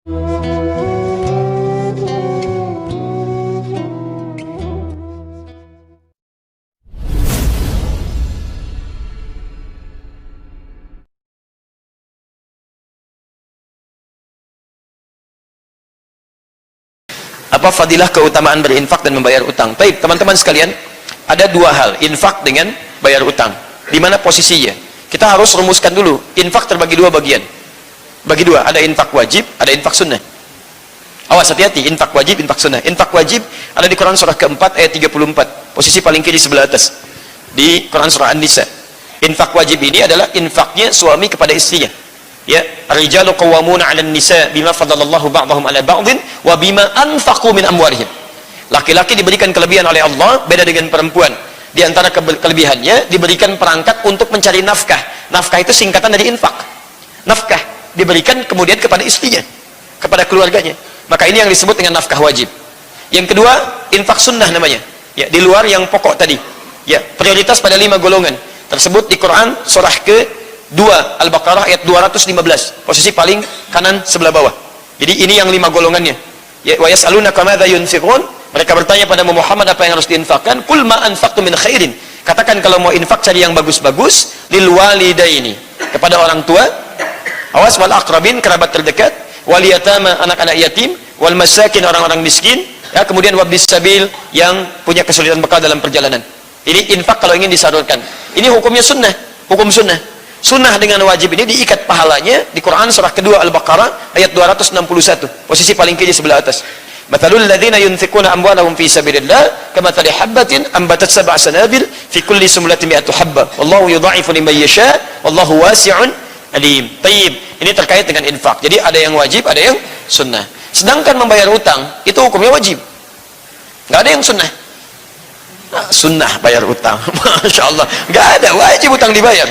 Apa fadilah keutamaan berinfak dan membayar utang? Baik, teman-teman sekalian, ada dua hal, infak dengan bayar utang. Di mana posisinya? Kita harus rumuskan dulu. Infak terbagi dua bagian. Bagi dua, ada infak wajib, ada infak sunnah. Awas, hati-hati, infak wajib, infak sunnah. Infak wajib ada di Quran surah keempat ayat 34. Posisi paling kiri sebelah atas. Di Quran surah An-Nisa. Infak wajib ini adalah infaknya suami kepada istrinya. Ya, ar-rijalu qawwamuna 'alan nisa bima faddalallahu ba'dahum 'ala ba'dhin wa bima anfaqu min amwalihim. Laki-laki diberikan kelebihan oleh Allah, beda dengan perempuan. Di antara kelebihannya diberikan perangkat untuk mencari nafkah. Nafkah itu singkatan dari infak. Nafkah diberikan kemudian kepada istrinya, kepada keluarganya. Maka ini yang disebut dengan nafkah wajib. Yang kedua, infak sunnah namanya. Ya, di luar yang pokok tadi. Ya, prioritas pada 5 golongan tersebut di Quran surah ke-2 Al-Baqarah ayat 215. Posisi paling kanan sebelah bawah. Jadi ini yang 5 golongannya. Ya, wa yas'alunaka madza yunfiqun? Mereka bertanya pada Muhammad apa yang harus diinfakkan? Qul ma anfaqtum min khairin. Katakan kalau mau infak cari yang bagus-bagus, lil walidaini, kepada orang tua, awas, wal aqrabin, kerabat terdekat, wal yatama, anak-anak yatim, wal masakin, orang-orang miskin, ya, kemudian wabnis sabil, yang punya kesulitan bekal dalam perjalanan. Ini infak kalau ingin disalurkan. Ini hukumnya sunnah, hukum sunnah. Sunnah dengan wajib ini diikat pahalanya di Quran surah kedua Al-Baqarah ayat 261. Posisi paling kiri sebelah atas. Mathalul ladzina yunfiquna amwalahum fi sabilillah kamathali habbatin ambatat sab'a sanabil fi kulli sumlatin mi'atu habba wallahu yudha'ifu liman yasha wallahu wasi'un alim. Tayyib. Ini terkait dengan infak. Jadi ada yang wajib, ada yang sunnah. Sedangkan membayar utang itu hukumnya wajib. Enggak ada yang sunnah. Nah, sunnah bayar utang. Masya Allah. Enggak ada, wajib utang dibayar.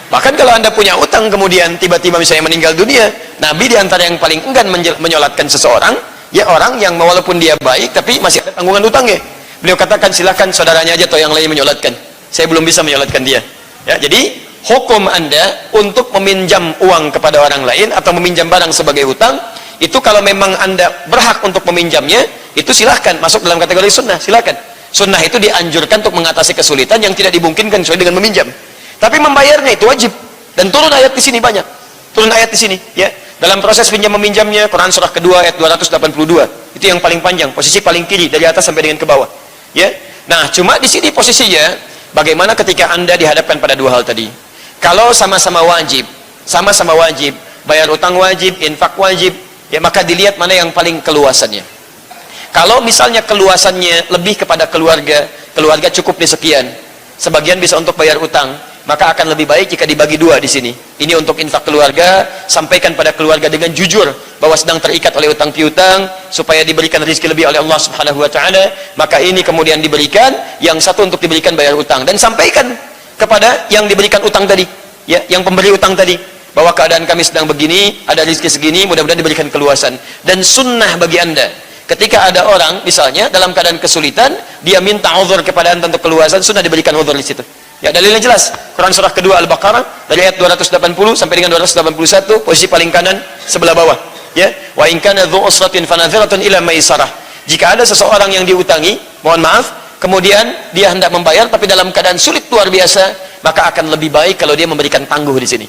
Bahkan kalau anda punya utang kemudian tiba-tiba misalnya meninggal dunia, Nabi diantara yang paling enggan menyolatkan seseorang, ya orang yang walaupun dia baik tapi masih ada tanggungan utangnya. Beliau katakan silakan saudaranya aja atau yang lain menyolatkan. Saya belum bisa menyolatkan dia. Ya, jadi hukum anda untuk meminjam uang kepada orang lain atau meminjam barang sebagai utang, itu kalau memang anda berhak untuk meminjamnya, itu silahkan masuk dalam kategori sunnah, silahkan. Sunnah itu dianjurkan untuk mengatasi kesulitan yang tidak dimungkinkan sesuai dengan meminjam. Tapi membayarnya itu wajib, dan turun ayat di sini banyak, turun ayat di sini, ya. Dalam proses pinjam meminjamnya, Quran surah kedua ayat 282, itu yang paling panjang, posisi paling kiri dari atas sampai dengan ke bawah, ya. Nah, cuma di sini posisinya, bagaimana ketika anda dihadapkan pada dua hal tadi? Kalau sama-sama wajib, bayar utang wajib, infak wajib, ya maka dilihat mana yang paling keluasannya. Kalau misalnya keluasannya lebih kepada keluarga cukup di sekian, sebagian bisa untuk bayar utang, maka akan lebih baik jika dibagi dua di sini. Ini untuk infak keluarga, sampaikan pada keluarga dengan jujur bahwa sedang terikat oleh utang piutang, supaya diberikan rezeki lebih oleh Allah Subhanahu wa taala. Maka ini kemudian diberikan, yang satu untuk diberikan bayar utang, dan sampaikan kepada yang diberikan utang tadi, ya, yang pemberi utang tadi, bahwa keadaan kami sedang begini, ada rezeki segini, mudah-mudahan diberikan keluasan. Dan sunnah bagi anda, ketika ada orang misalnya dalam keadaan kesulitan, dia minta uzur kepada anda untuk keluasan, sunnah diberikan uzur di situ. Ya, dalilnya jelas. Quran surah kedua Al-Baqarah dari ayat 280 sampai dengan 281, posisi paling kanan sebelah bawah. Ya, wa in kana dzu usratin fanadhiratun ila maisarah. Jika ada seseorang yang diutangi, mohon maaf, kemudian dia hendak membayar tapi dalam keadaan sulit luar biasa, maka akan lebih baik kalau dia memberikan tangguh di sini.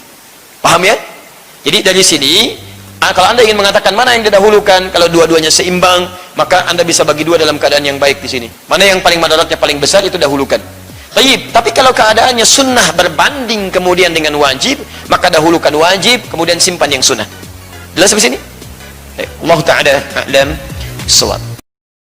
Paham ya? Jadi dari sini, kalau anda ingin mengatakan mana yang didahulukan, kalau dua-duanya seimbang, maka anda bisa bagi dua dalam keadaan yang baik di sini. Mana yang paling madaratnya paling besar, itu dahulukan. Tapi kalau keadaannya sunnah berbanding kemudian dengan wajib, maka dahulukan wajib, kemudian simpan yang sunnah. Jelas sampai sini? Allah Ta'ala a'lam bissawab.